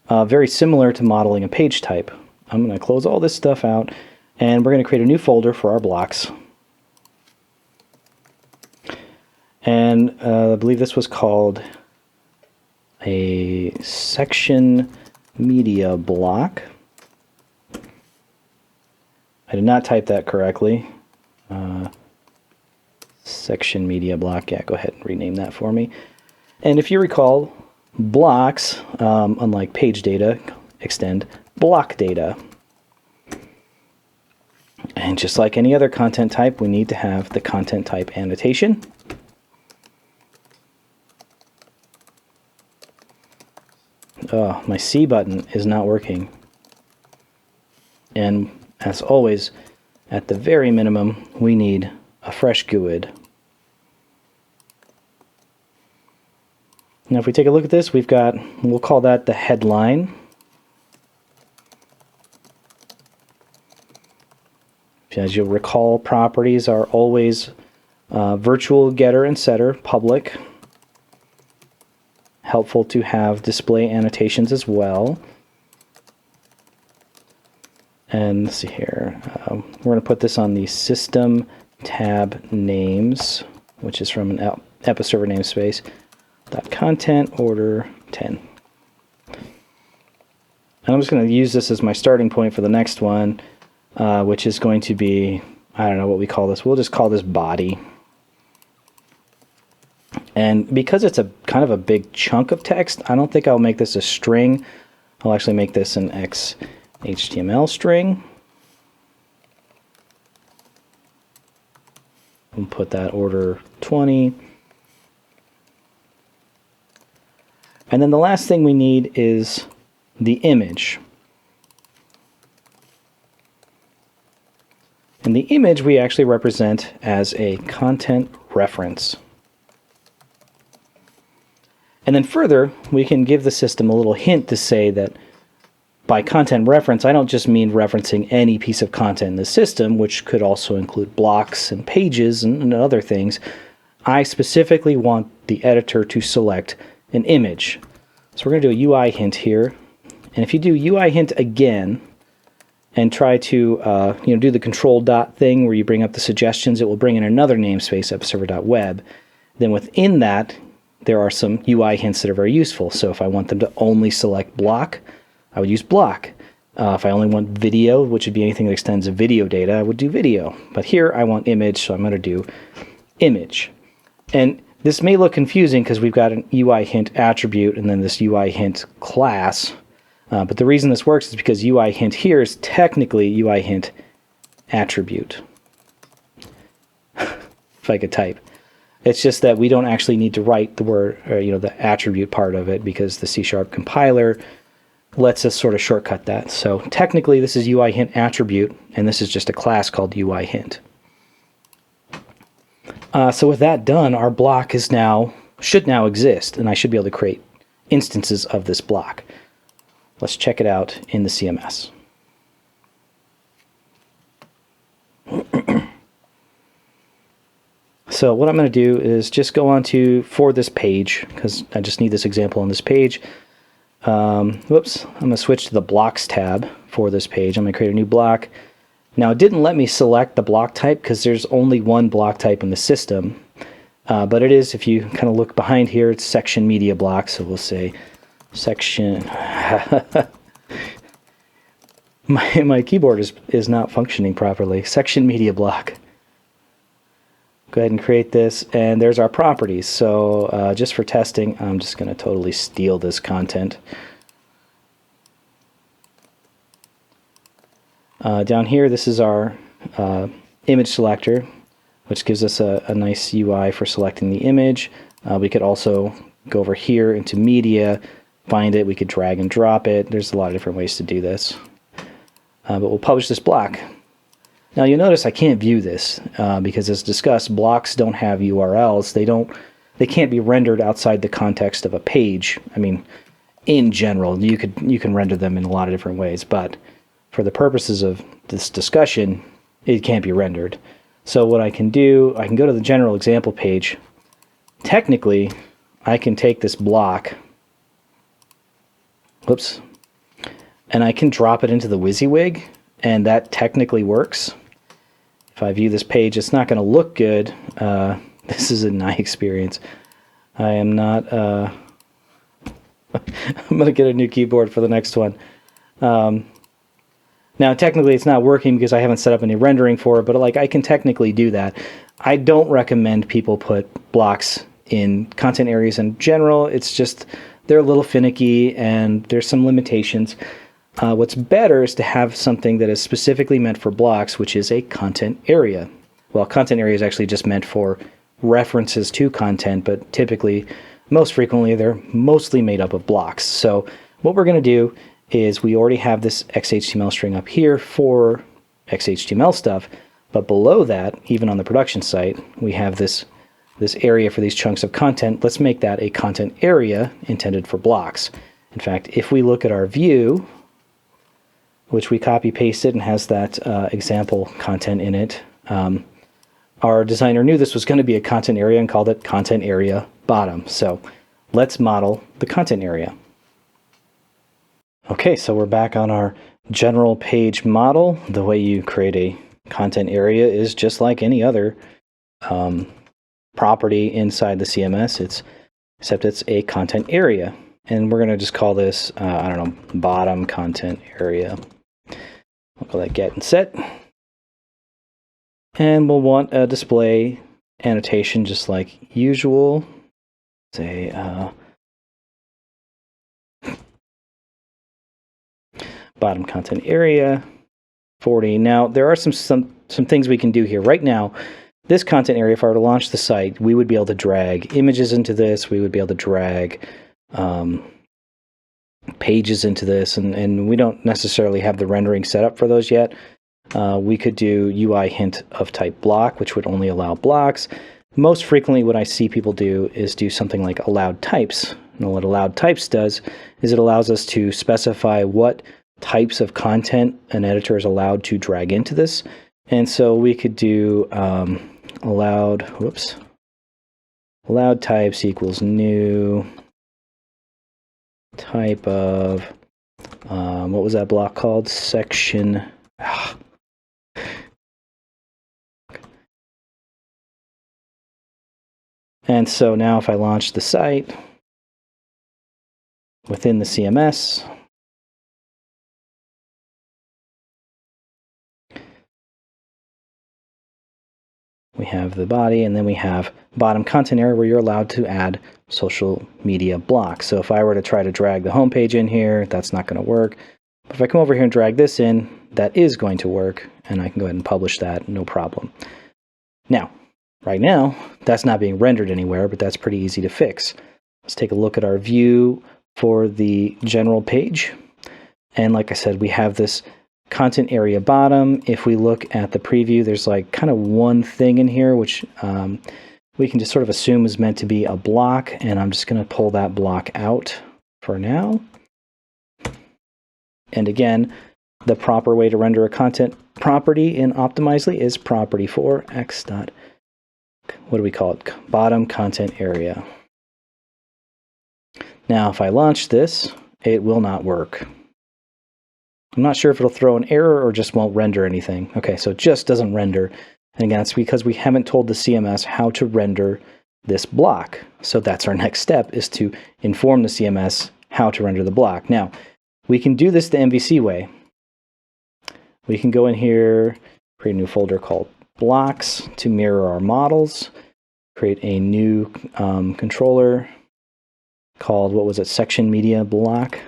very similar to modeling a page type. I'm going to close all this stuff out, and we're going to create a new folder for our blocks. And I believe this was called a section media block. I did not type that correctly. Section media block. Yeah, go ahead and rename that for me. And if you recall, blocks, unlike page data, extend block data. And just like any other content type, we need to have the content type annotation. Oh, my C button is not working. And as always, at the very minimum, we need a fresh GUID. Now if we take a look at this, we've got, we'll call that the headline. As you'll recall, properties are always virtual getter and setter, public. Helpful to have display annotations as well. And let's see here, we're going to put this on the system tab names, which is from an episerver namespace. Content order 10. And I'm just going to use this as my starting point for the next one, which is going to be, I don't know what we call this. We'll just call this body. And because it's a kind of a big chunk of text, I don't think I'll make this a string. I'll actually make this an XHTML string. We'll put that order 20. And then the last thing we need is the image. And the image we actually represent as a content reference. And then further, we can give the system a little hint to say that by content reference, I don't just mean referencing any piece of content in the system, which could also include blocks and pages and other things. I specifically want the editor to select an image. So we're going to do a UI hint here. And if you do UI hint again and try to do the control dot thing where you bring up the suggestions, it will bring in another namespace, episerver.web. Then within that, there are some UI hints that are very useful. So if I want them to only select block, I would use block. If I only want video, which would be anything that extends video data, I would do video. But here I want image, so I'm going to do image. And this may look confusing because we've got an UI hint attribute and then this UI hint class. But the reason this works is because UI hint here is technically UI hint attribute. If I could type. It's just that we don't actually need to write the word, or the attribute part of it, because the C# compiler lets us sort of shortcut that. So technically this is UI hint attribute, and this is just a class called UI hint. So with that done, our block should now exist, and I should be able to create instances of this block. Let's check it out in the CMS. So what I'm going to do is just go on for this page, because I just need this example on this page. Whoops, I'm going to switch to the blocks tab for this page. I'm going to create a new block. Now it didn't let me select the block type because there's only one block type in the system. But it is, if you kind of look behind here, it's section media block. So we'll say section. my keyboard is not functioning properly. Section media block. Go ahead and create this, and there's our properties. So just for testing, I'm just going to totally steal this content. Down here, this is our image selector, which gives us a nice UI for selecting the image. We could also go over here into media, find it. We could drag and drop it. There's a lot of different ways to do this. But we'll publish this block. Now you'll notice I can't view this because, as discussed, blocks don't have URLs. They can't be rendered outside the context of a page. I mean, in general, you can render them in a lot of different ways, but for the purposes of this discussion, it can't be rendered. So what I can do, I can go to the general example page. Technically, I can take this block, whoops, and I can drop it into the WYSIWYG, and that technically works. If I view this page, it's not going to look good. This is a nice experience. I am not I'm going to get a new keyboard for the next one. Now, technically, it's not working because I haven't set up any rendering for it, but like I can technically do that. I don't recommend people put blocks in content areas in general. It's just they're a little finicky and there's some limitations. What's better is to have something that is specifically meant for blocks, which is a content area. Well, content area is actually just meant for references to content, but typically, most frequently, they're mostly made up of blocks. So what we're going to do is we already have this XHTML string up here for XHTML stuff, but below that, even on the production site, we have this area for these chunks of content. Let's make that a content area intended for blocks. In fact, if we look at our view, which we copy pasted and has that example content in it, our designer knew this was going to be a content area and called it content area bottom. So let's model the content area. Okay, so we're back on our general page model. The way you create a content area is just like any other property inside the CMS, except it's a content area. And we're going to just call this, I don't know, bottom content area. We'll call that get and set. And we'll want a display annotation just like usual. Say, bottom content area 40. Now there are some things we can do here. Right now, this content area, if I were to launch the site, we would be able to drag images into this. We would be able to drag pages into this, and we don't necessarily have the rendering set up for those yet. We could do UI hint of type block, which would only allow blocks. Most frequently, what I see people do is do something like allowed types. And what allowed types does is it allows us to specify what types of content an editor is allowed to drag into this. And so we could do allowed types equals new type of, what was that block called? Section. And so now if I launch the site within the CMS, we have the body, and then we have bottom content area where you're allowed to add social media blocks. So if I were to try to drag the home page in here, that's not going to work. But if I come over here and drag this in, that is going to work, and I can go ahead and publish that, no problem. Now, right now, that's not being rendered anywhere, but that's pretty easy to fix. Let's take a look at our view for the general page. And like I said, we have this content area bottom. If we look at the preview, there's like kind of one thing in here, which we can just sort of assume is meant to be a block. And I'm just going to pull that block out for now. And again, the proper way to render a content property in Optimizely is property for x dot, what do we call it? Bottom content area. Now, if I launch this, it will not work. I'm not sure if it'll throw an error or just won't render anything. Okay, so it just doesn't render. And again, it's because we haven't told the CMS how to render this block. So that's our next step, is to inform the CMS how to render the block. Now, we can do this the MVC way. We can go in here, create a new folder called blocks to mirror our models, create a new controller called, what was it, section media block.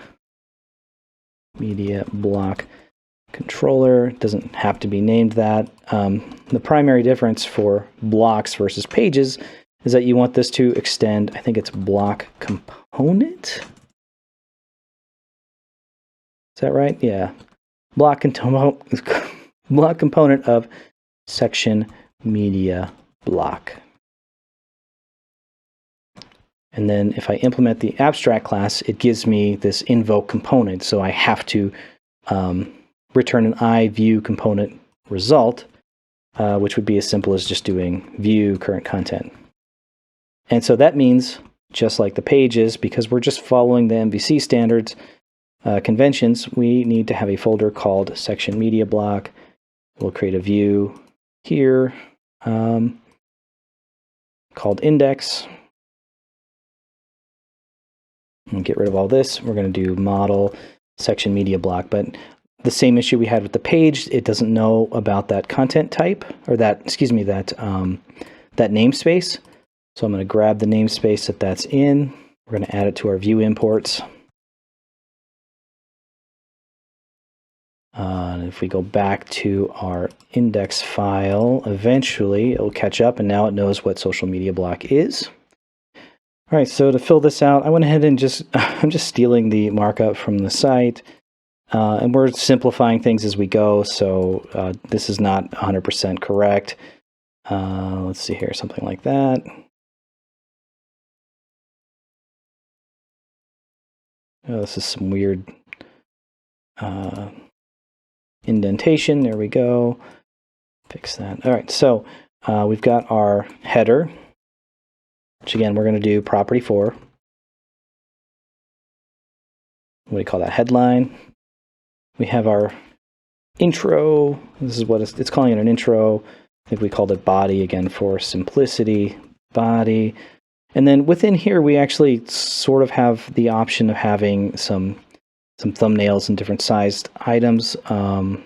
Media block controller. It doesn't have to be named that. The primary difference for blocks versus pages is that you want this to extend, I think it's block component. Is that right? Yeah. Block component of section media block. And then if I implement the abstract class, it gives me this invoke component. So I have to return an iView component result, which would be as simple as just doing view current content. And so that means, just like the pages, because we're just following the MVC standards conventions, we need to have a folder called section media block. We'll create a view here called index. And get rid of all this. We're going to do model section media block, but the same issue we had with the page, it doesn't know about that content type, or that, excuse me, that namespace. So I'm going to grab the namespace that's in. We're going to add it to our view imports. And if we go back to our index file, eventually it'll catch up, and now it knows what social media block is. All right, so to fill this out, I went ahead and I'm just stealing the markup from the site, and we're simplifying things as we go, so this is not 100% correct. Let's see here, something like that. Oh, this is some weird indentation. There we go. Fix that. All right, so we've got our header, which again, we're going to do property for. What do you call that? Headline. We have our intro. This is what it's calling it, an intro. I think we called it body, again, for simplicity, body. And then within here, we actually sort of have the option of having some thumbnails and different sized items. I'm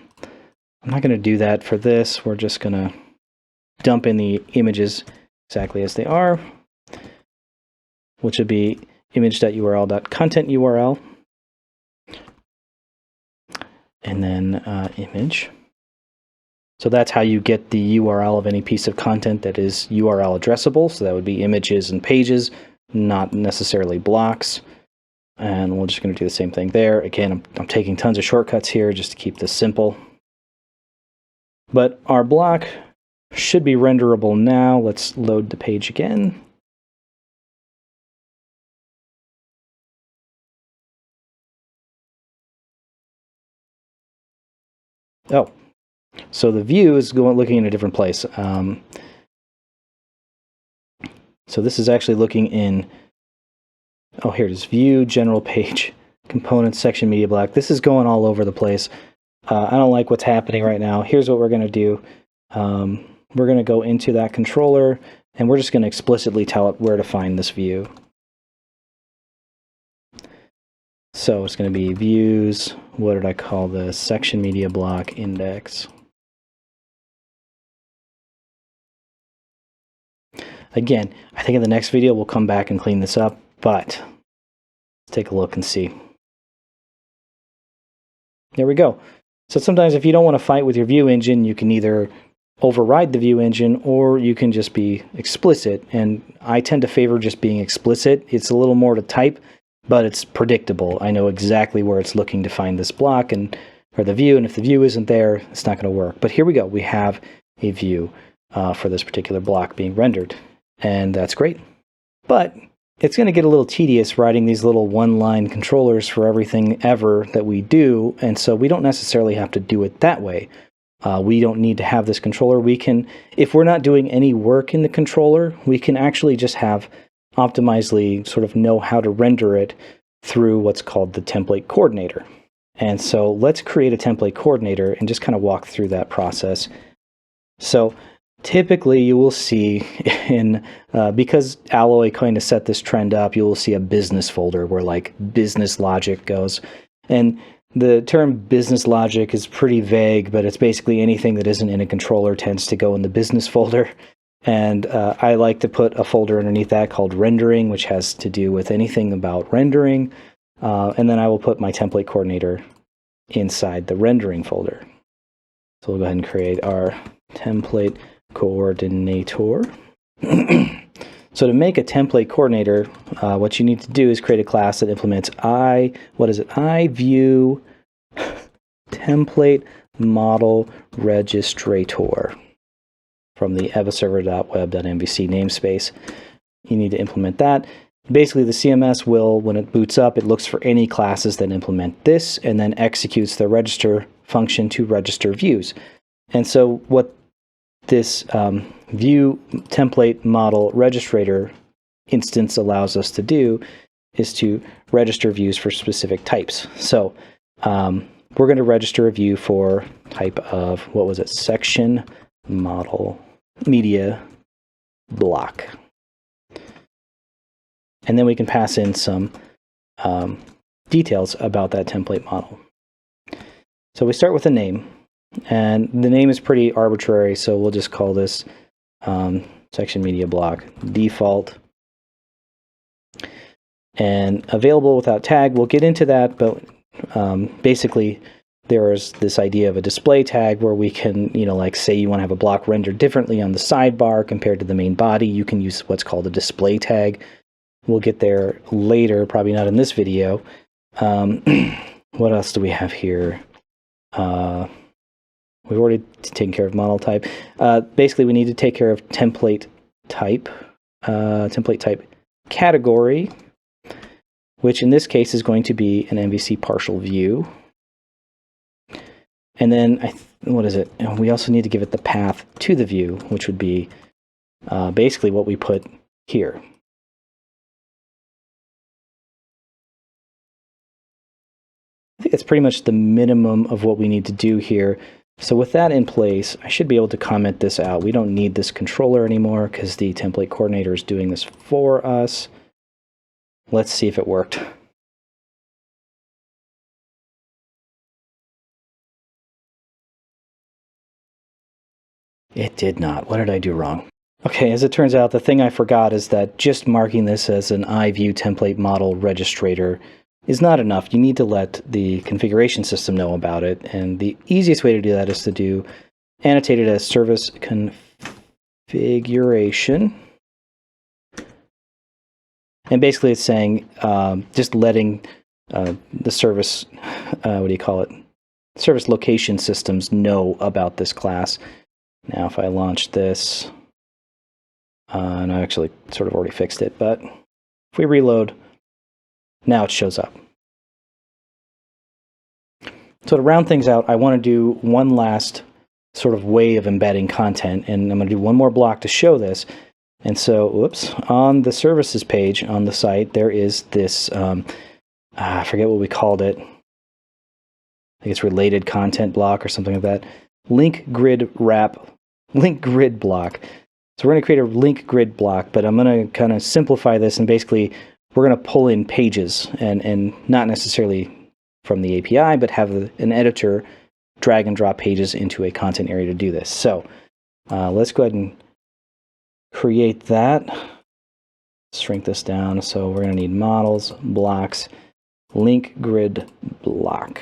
not going to do that for this. We're just going to dump in the images exactly as they are, which would be image.url.content.url, and then image. So that's how you get the URL of any piece of content that is URL addressable. So that would be images and pages, not necessarily blocks. And we're just going to do the same thing there. Again, I'm taking tons of shortcuts here just to keep this simple. But our block should be renderable now. Let's load the page again. Oh, so the view is looking in a different place. So this is actually looking in, oh, here it is, view, general page, components, section, media block. This is going all over the place. I don't like what's happening right now. Here's what we're going to do. We're going to go into that controller, and we're just going to explicitly tell it where to find this view. So it's going to be views, what did I call this? Section, media block, index. Again, I think in the next video we'll come back and clean this up, but let's take a look and see. There we go. So sometimes if you don't want to fight with your view engine, you can either override the view engine or you can just be explicit. And I tend to favor just being explicit. It's a little more to type, but it's predictable. I know exactly where it's looking to find this block or the view, and if the view isn't there, it's not going to work. But here we go. We have a view for this particular block being rendered. And that's great. But it's going to get a little tedious writing these little one-line controllers for everything ever that we do, and so we don't necessarily have to do it that way. We don't need to have this controller. We can, if we're not doing any work in the controller, we can actually just have Optimizely sort of know how to render it through what's called the template coordinator. And so let's create a template coordinator and just kind of walk through that process. So typically you will see because Alloy kind of set this trend up, you will see a business folder where like business logic goes. And the term business logic is pretty vague, but it's basically anything that isn't in a controller tends to go in the business folder. And I like to put a folder underneath that called rendering, which has to do with anything about rendering. And then I will put my template coordinator inside the rendering folder. So we'll go ahead and create our template coordinator. So to make a template coordinator, what you need to do is create a class that implements iView template model registrator from the evaserver.web.mvc namespace. You need to implement that. Basically, the CMS will, when it boots up, it looks for any classes that implement this and then executes the register function to register views. And so what this view template model registrator instance allows us to do is to register views for specific types. So we're going to register a view for type of, what was it, section model media block. And then we can pass in some details about that template model. So we start with a name, and the name is pretty arbitrary, so we'll just call this section media block default. And available without tag, we'll get into that, but basically there's this idea of a display tag where we can, like say you want to have a block rendered differently on the sidebar compared to the main body, you can use what's called a display tag. We'll get there later, probably not in this video. What else do we have here? We've already taken care of model type. Basically, we need to take care of template type category, which in this case is going to be an MVC partial view. And then, what is it? We also need to give it the path to the view, which would be basically what we put here. I think that's pretty much the minimum of what we need to do here. So with that in place, I should be able to comment this out. We don't need this controller anymore because the template coordinator is doing this for us. Let's see if it worked. It did not. What did I do wrong? Okay, as it turns out, the thing I forgot is that just marking this as an iView template model registrator is not enough. You need to let the configuration system know about it, and the easiest way to do that is to do annotated as service configuration. And basically it's saying just letting the service, service location systems know about this class. Now if I launch this, and I actually sort of already fixed it, but if we reload, now it shows up. So to round things out, I want to do one last sort of way of embedding content, and I'm going to do one more block to show this. And so, whoops, on the services page on the site, there is this, I forget what we called it. I think it's related content block or something like that. Link grid block. So we're going to create a link grid block, but I'm going to kind of simplify this, and basically we're going to pull in pages and not necessarily from the API, but have an editor drag and drop pages into a content area to do this. So let's go ahead and create that. Shrink this down. So we're going to need models, blocks, link grid block.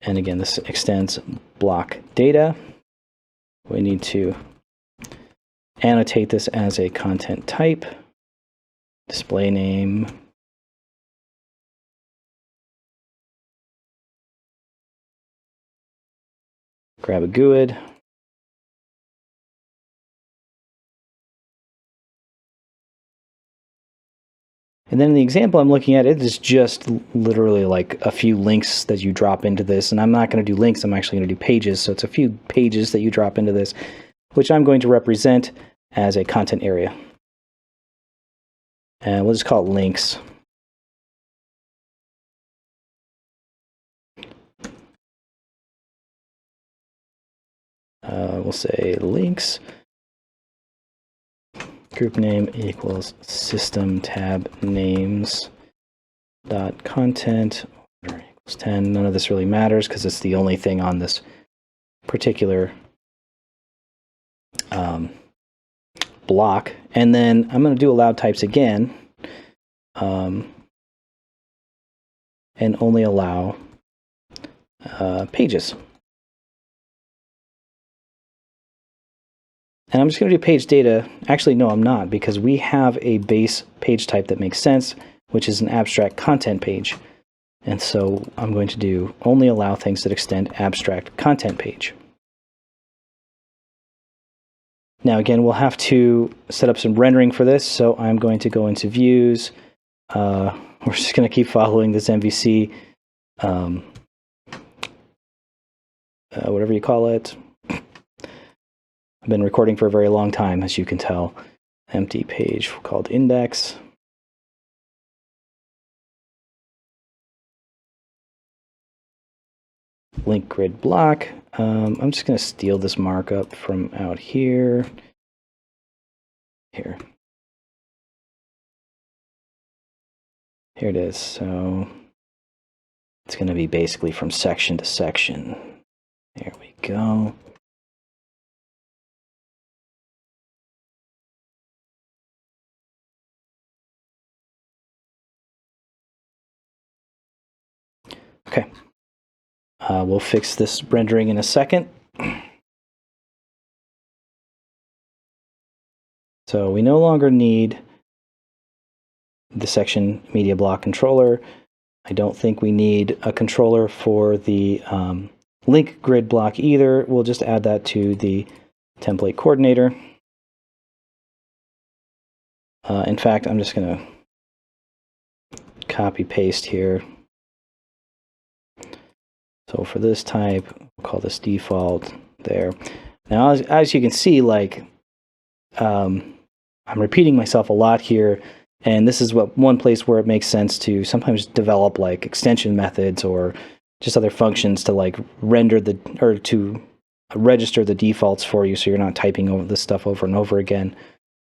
And again, this extends block data. We need to annotate this as a content type, display name, grab a GUID, and then in the example I'm looking at, it is just literally like a few links that you drop into this, and I'm not going to do links, I'm actually going to do pages, so it's a few pages that you drop into this, which I'm going to represent as a content area. And we'll just call it links. We'll say links. Group name equals system tab names dot content equals 10. None of this really matters because it's the only thing on this particular block. And then I'm going to do allowed types again, and only allow pages. And I'm just going to do page data. Actually, no, I'm not, because we have a base page type that makes sense, which is an abstract content page. And so I'm going to do only allow things that extend abstract content page. Now, again, we'll have to set up some rendering for this. So I'm going to go into views. We're just going to keep following this MVC, whatever you call it. I've been recording for a very long time, as you can tell. Empty page called index. link grid block. I'm just going to steal this markup from out here. Here it is. So it's going to be basically from section to section. There we go. Okay. We'll fix this rendering in a second. So we no longer need the section media block controller. I don't think we need a controller for the link grid block either. We'll just add that to the template coordinator. In fact, I'm just going to copy paste here. So for this type, we'll call this default there. Now, as you can see, like I'm repeating myself a lot here, and this is one place where it makes sense to sometimes develop like extension methods or just other functions to like render or to register the defaults for you, so you're not typing over this stuff over and over again.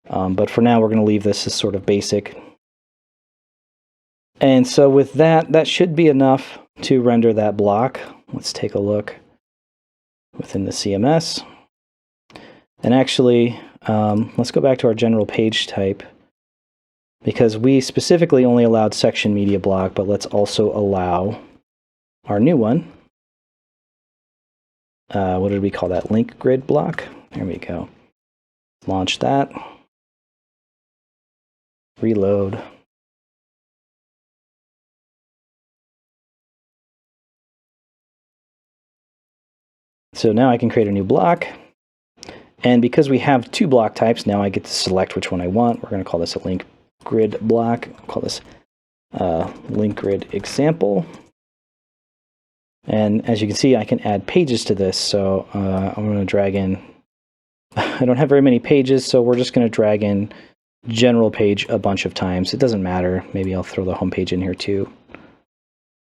But for now, we're going to leave this as sort of basic. And so with that, that should be enough to render that block. Let's take a look within the CMS. And actually, let's go back to our general page type, because we specifically only allowed section media block, but let's also allow our new one. What did we call that? Link grid block. There we go. Launch that. Reload. So now I can create a new block. And because we have two block types, now I get to select which one I want. We're going to call this a link grid block. I'll call this link grid example. And as you can see, I can add pages to this. So I'm going to drag in, I don't have very many pages, so we're just going to drag in general page a bunch of times. It doesn't matter. Maybe I'll throw the home page in here too.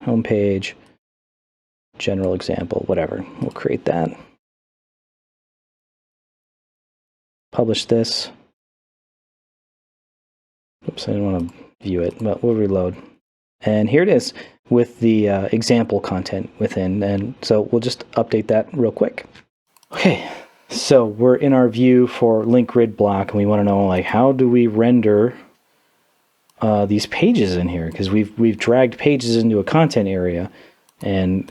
Home page, general example, whatever. We'll create that. Publish this. Oops, I didn't want to view it, but we'll reload. And here it is with the example content within. And so we'll just update that real quick. Okay, so we're in our view for link grid block, and we want to know, like, how do we render these pages in here? Because we've dragged pages into a content area, and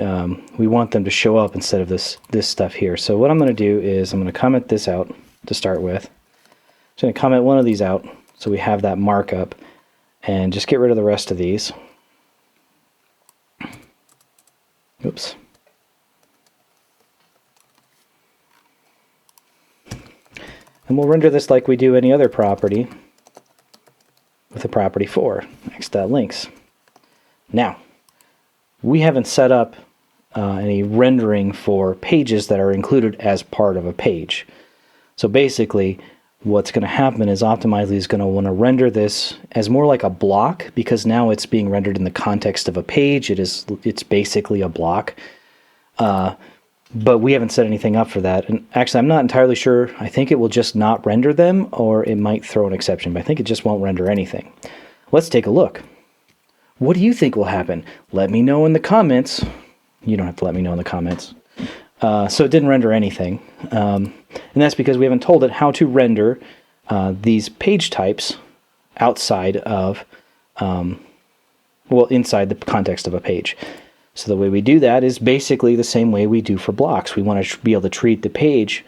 we want them to show up instead of this stuff here. So what I'm going to do is I'm going to comment this out to start with. I'm just going to comment one of these out so we have that markup, and just get rid of the rest of these. Oops. And we'll render this like we do any other property with a property for x.links. Now, we haven't set up any rendering for pages that are included as part of a page. So basically, what's going to happen is Optimizely is going to want to render this as more like a block, because now it's being rendered in the context of a page. It's basically a block. But we haven't set anything up for that. And actually, I'm not entirely sure. I think it will just not render them, or it might throw an exception, but I think it just won't render anything. Let's take a look. What do you think will happen? Let me know in the comments. You don't have to let me know in the comments. So it didn't render anything. And that's because we haven't told it how to render these page types outside of, inside the context of a page. So the way we do that is basically the same way we do for blocks. We want to be able to treat the page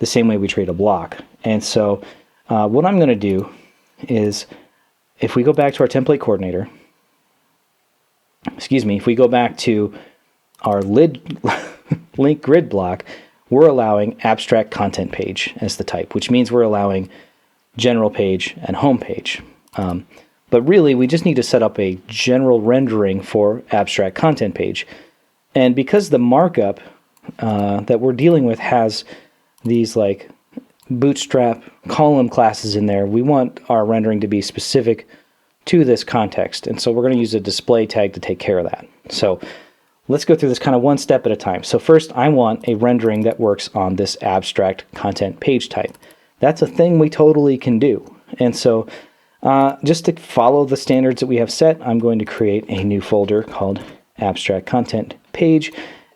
the same way we treat a block. And so what I'm going to do is, if we go back to our template coordinator, if we go back to our link grid block, we're allowing abstract content page as the type, which means we're allowing general page and home page. But really, we just need to set up a general rendering for abstract content page. And because the markup that we're dealing with has these like bootstrap column classes in there, we want our rendering to be specific to this context. And so we're going to use a display tag to take care of that. So let's go through this kind of one step at a time. So first, I want a rendering that works on this abstract content page type. That's a thing we totally can do. And so just to follow the standards that we have set, I'm going to create a new folder called abstract content page.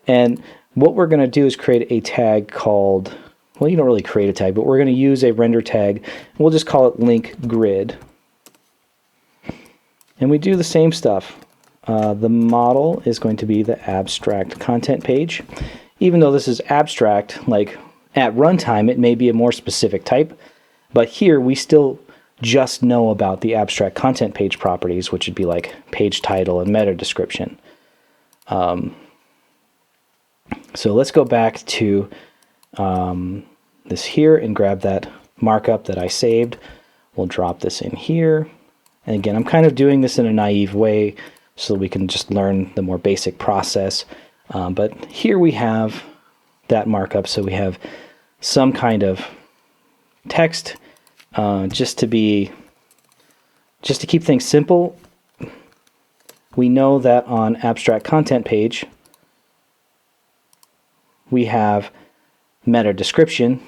And what we're going to do is create a tag called, well, you don't really create a tag, but we're going to use a render tag. We'll just call it link grid. And we do the same stuff. The model is going to be the abstract content page. Even though this is abstract, like at runtime, it may be a more specific type, but here we still just know about the abstract content page properties, which would be like page title and meta description. So let's go back to this here and grab that markup that I saved. We'll drop this in here. And again, I'm kind of doing this in a naive way so we can just learn the more basic process. But here we have that markup. So we have some kind of text just to keep things simple. We know that on abstract content page, we have meta description.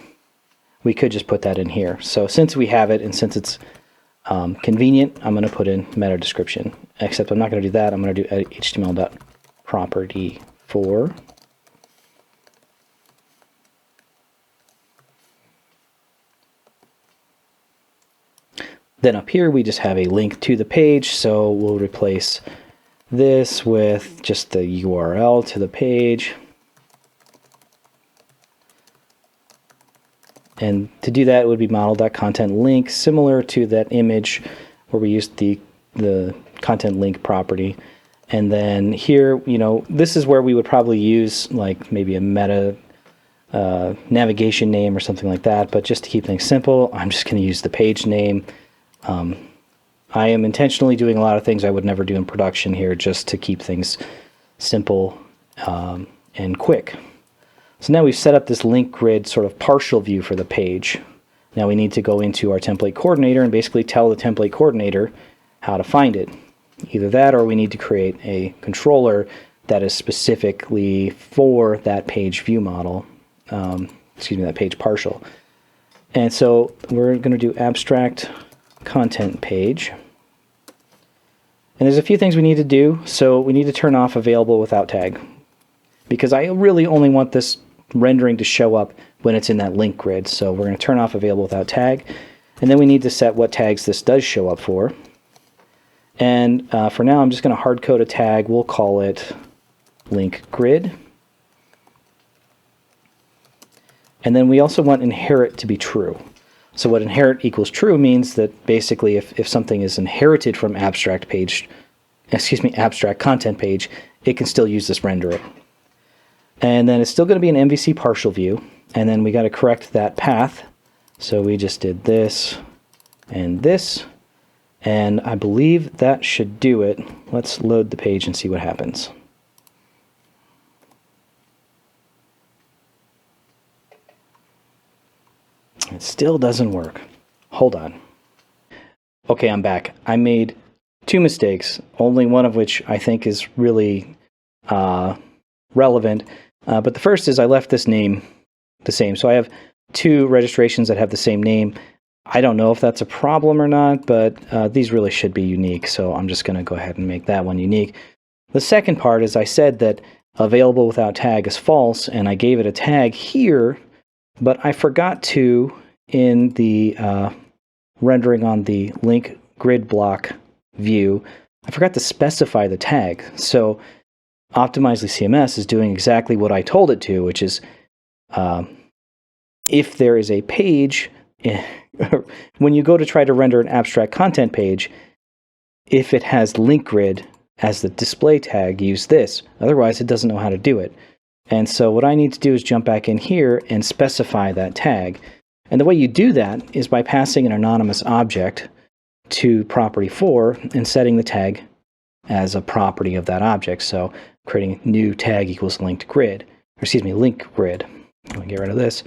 We could just put that in here. So since we have it and since it's convenient, I'm going to put in meta description. Except I'm not going to do that. I'm going to do html.property for. Then up here we just have a link to the page, so we'll replace this with just the URL to the page. And to do that, it would be model.content link, similar to that image where we used the content link property. And then here, you know, this is where we would probably use like maybe a meta navigation name or something like that. But just to keep things simple, I'm just going to use the page name. I am intentionally doing a lot of things I would never do in production here just to keep things simple and quick. So now we've set up this link grid sort of partial view for the page. Now we need to go into our template coordinator and basically tell the template coordinator how to find it. Either that or we need to create a controller that is specifically for that page view model, that page partial. And so we're going to do abstract content page. And there's a few things we need to do. So we need to turn off available without tag, because I really only want this rendering to show up when it's in that link grid. So we're going to turn off available without tag. And then we need to set what tags this does show up for. And for now, I'm just going to hard code a tag. We'll call it link grid. And then we also want inherit to be true. So what inherit equals true means that basically if something is inherited from abstract content page, it can still use this renderer. And then it's still going to be an MVC partial view. And then we got to correct that path. So we just did this and this. And I believe that should do it. Let's load the page and see what happens. It still doesn't work. Hold on. Okay, I'm back. I made two mistakes, only one of which I think is really relevant. But the first is I left this name the same. So I have two registrations that have the same name. I don't know if that's a problem or not, but these really should be unique. So I'm just going to go ahead and make that one unique. The second part is I said that available without tag is false, and I gave it a tag here, but I forgot to, in the rendering on the link grid block view, I forgot to specify the tag. So Optimizely CMS is doing exactly what I told it to, which is if there is a page, when you go to try to render an abstract content page, if it has link grid as the display tag, use this. Otherwise, it doesn't know how to do it. And so what I need to do is jump back in here and specify that tag. And the way you do that is by passing an anonymous object to property 4 and setting the tag as a property of that object. So creating new tag equals linked grid, or excuse me, link grid. I'll get rid of this.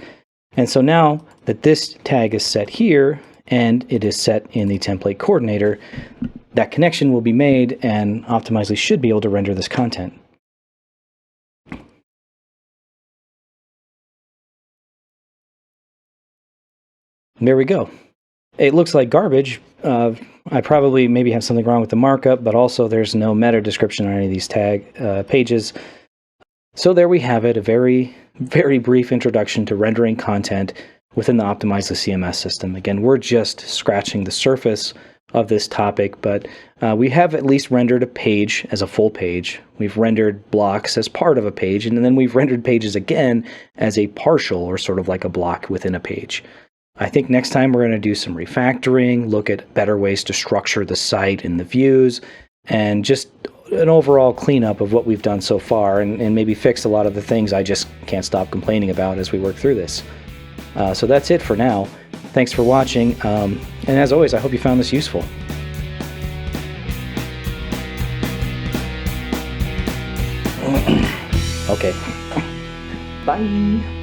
And so now that this tag is set here and it is set in the template coordinator, that connection will be made and Optimizely should be able to render this content. There we go. It looks like garbage. I probably maybe have something wrong with the markup, but also there's no meta description on any of these tag pages. So there we have it, a very, very brief introduction to rendering content within the Optimizely CMS system. Again, we're just scratching the surface of this topic, but we have at least rendered a page as a full page. We've rendered blocks as part of a page, and then we've rendered pages again as a partial, or sort of like a block within a page. I think next time we're going to do some refactoring, look at better ways to structure the site and the views, and just an overall cleanup of what we've done so far, and maybe fix a lot of the things I just can't stop complaining about as we work through this. So that's it for now. Thanks for watching, and as always, I hope you found this useful. Okay. Bye.